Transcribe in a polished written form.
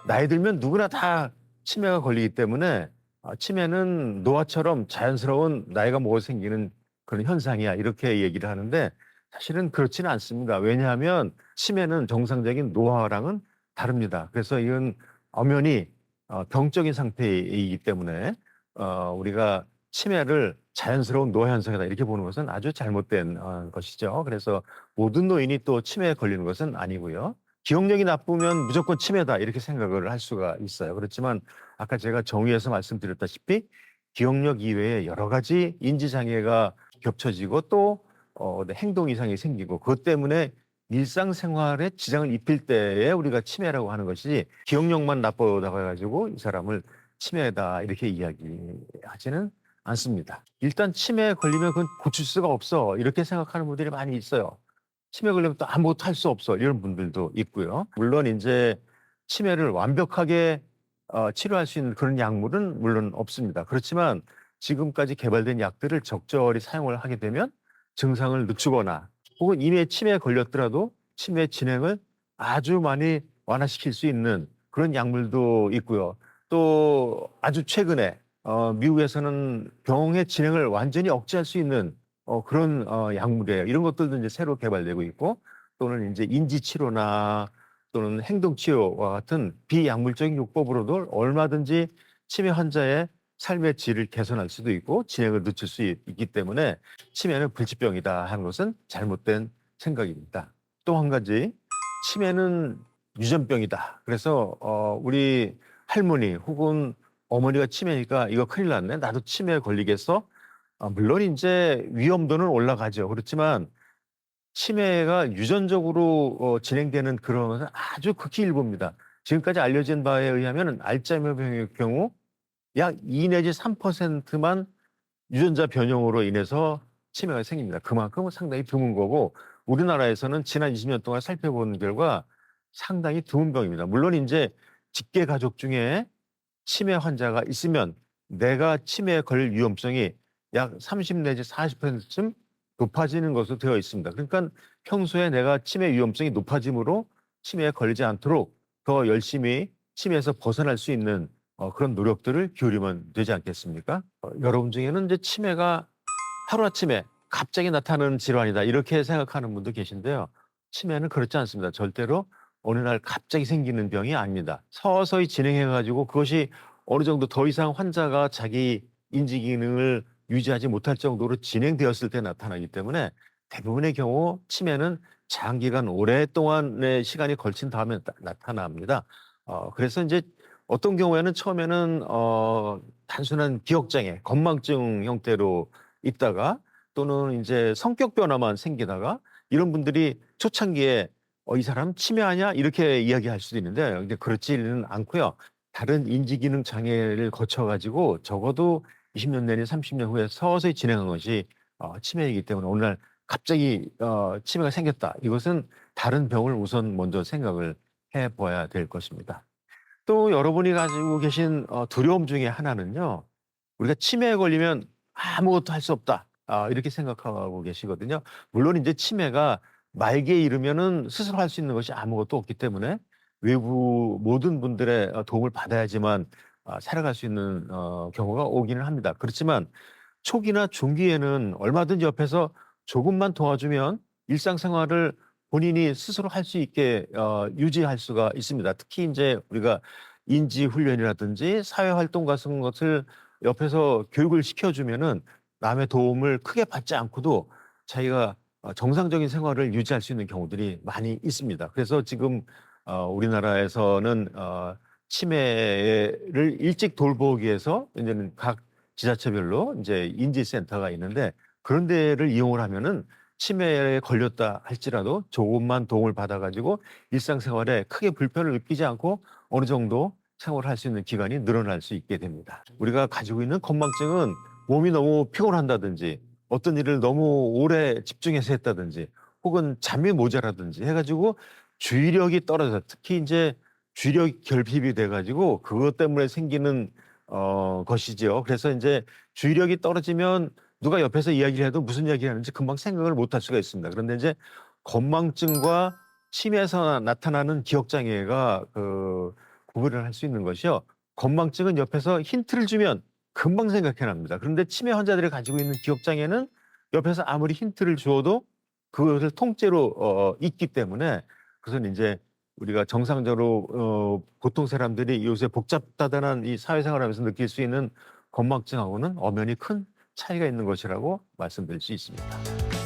나이 들면 누구나 다 치매가 걸리기 때문에 치매는 노화처럼 자연스러운 나이가 먹어 생기는 그런 현상이야 이렇게 얘기를 하는데 사실은 그렇지는 않습니다. 왜냐하면 치매는 정상적인 노화랑은 다릅니다. 그래서 이건 엄연히 병적인 상태이기 때문에 우리가 치매를 자연스러운 노화 현상이다 이렇게 보는 것은 아주 잘못된 것이죠. 그래서 모든 노인이 또 치매에 걸리는 것은 아니고요. 기억력이 나쁘면 무조건 치매다 이렇게 생각을 할 수가 있어요. 그렇지만 아까 제가 정의해서 말씀드렸다시피 기억력 이외에 여러 가지 인지 장애가 겹쳐지고 또 행동 이상이 생기고 그것 때문에 일상생활에 지장을 입힐 때에 우리가 치매라고 하는 것이 기억력만 나쁘다고 해가지고 이 사람을 치매다 이렇게 이야기하지는 않습니다. 일단 치매에 걸리면 그건 고칠 수가 없어 이렇게 생각하는 분들이 많이 있어요. 치매 걸리면 또 아무것도 할 수 없어 이런 분들도 있고요. 물론 이제 치매를 완벽하게 치료할 수 있는 그런 약물은 물론 없습니다. 그렇지만 지금까지 개발된 약들을 적절히 사용을 하게 되면 증상을 늦추거나 혹은 이미 치매에 걸렸더라도 치매 진행을 아주 많이 완화시킬 수 있는 그런 약물도 있고요. 또 아주 최근에 미국에서는 병의 진행을 완전히 억제할 수 있는 그런 약물이에요. 이런 것들도 이제 새로 개발되고 있고 또는 이제 인지 치료나 또는 행동 치료와 같은 비약물적인 요법으로도 얼마든지 치매 환자의 삶의 질을 개선할 수도 있고 진행을 늦출 수 있기 때문에 치매는 불치병이다 하는 것은 잘못된 생각입니다. 또 한 가지 치매는 유전병이다. 그래서 우리 할머니 혹은 어머니가 치매니까 이거 큰일 났네. 나도 치매에 걸리겠어? 물론 이제 위험도는 올라가죠. 그렇지만 치매가 유전적으로 진행되는 그런 것은 아주 극히 일부입니다. 지금까지 알려진 바에 의하면 알츠하이머 병의 경우 약 2 내지 3%만 유전자 변형으로 인해서 치매가 생깁니다. 그만큼 상당히 드문 거고 우리나라에서는 지난 20년 동안 살펴본 결과 상당히 드문 병입니다. 물론 이제 직계 가족 중에 치매 환자가 있으면 내가 치매에 걸릴 위험성이 약 30 내지 40%쯤 높아지는 것으로 되어 있습니다. 그러니까 평소에 내가 치매 위험성이 높아짐으로 치매에 걸리지 않도록 더 열심히 치매에서 벗어날 수 있는 그런 노력들을 기울이면 되지 않겠습니까? 여러분 중에는 이제 치매가 하루아침에 갑자기 나타나는 질환이다 이렇게 생각하는 분도 계신데요. 치매는 그렇지 않습니다. 절대로 어느 날 갑자기 생기는 병이 아닙니다. 서서히 진행해 가지고 그것이 어느 정도 더 이상 환자가 자기 인지 기능을 유지하지 못할 정도로 진행되었을 때 나타나기 때문에 대부분의 경우 치매는 장기간 오랫동안의 시간이 걸친 다음에 나타납니다. 그래서 이제 어떤 경우에는 처음에는 단순한 기억장애, 건망증 형태로 있다가 또는 이제 성격 변화만 생기다가 이런 분들이 초창기에 이 사람 치매 아니야? 이렇게 이야기할 수도 있는데 근데 그렇지는 않고요. 다른 인지 기능 장애를 거쳐 가지고 적어도 20년 내지 30년 후에 서서히 진행한 것이 치매이기 때문에 어느 날 갑자기 치매가 생겼다. 이것은 다른 병을 우선 먼저 생각을 해 봐야 될 것입니다. 또 여러분이 가지고 계신 두려움 중에 하나는요. 우리가 치매에 걸리면 '아무것도 할 수 없다.' 이렇게 생각하고 계시거든요. 물론 인제 치매가 말기에 이르면은 스스로 할 수 있는 것이 아무것도 없기 때문에 외부 모든 분들의 도움을 받아야지만 살아갈 수 있는 경우가 오기는 합니다. 그렇지만 초기나 중기에는 얼마든지 옆에서 조금만 도와주면 일상생활을 본인이 스스로 할 수 있게 유지할 수가 있습니다. 특히 인제 우리가 인지 훈련이라든지 사회 활동 같은 것을 옆에서 교육을 시켜 주면은 남의 도움을 크게 받지 않고도 자기가 정상적인 생활을 유지할 수 있는 경우들이 많이 있습니다. 그래서 지금 우리나라에서는 치매를 일찍 돌보기 위해서 이제는 각 지자체별로 인제 인지센터가 있는데 그런 데를 이용을 하면은 치매에 걸렸다 할지라도 조금만 도움을 받아 가지고 일상생활에 크게 불편을 느끼지 않고 어느 정도 생활을 할 수 있는 기간이 늘어날 수 있게 됩니다. 우리가 가지고 있는 건망증은 몸이 너무 피곤한다든지 어떤 일을 너무 오래 집중해서 했다든지 혹은 잠이 모자라든지 해 가지고 주의력이 떨어져 특히 인제 주의력 결핍이 돼 가지고 그것 때문에 생기는 것이죠. 그래서 인제 주의력이 떨어지면 누가 옆에서 이야기를 해도 무슨 이야기를 하는지 금방 생각을 못 할 수가 있습니다. 그런데 이제 건망증과 치매에서 나타나는 기억 장애가 구별을 할 수 있는 것이요. 건망증은 옆에서 힌트를 주면 금방 생각해납니다. 그런데 치매 환자들이 가지고 있는 기억장애는 옆에서 아무리 힌트를 주어도 그것을 통째로 잊기 때문에 그것은 이제 우리가 정상적으로 보통 사람들이 요새 복잡다단한 이 사회생활하면서 느낄 수 있는 건망증하고는 엄연히 큰 차이가 있는 것이라고 말씀드릴 수 있습니다.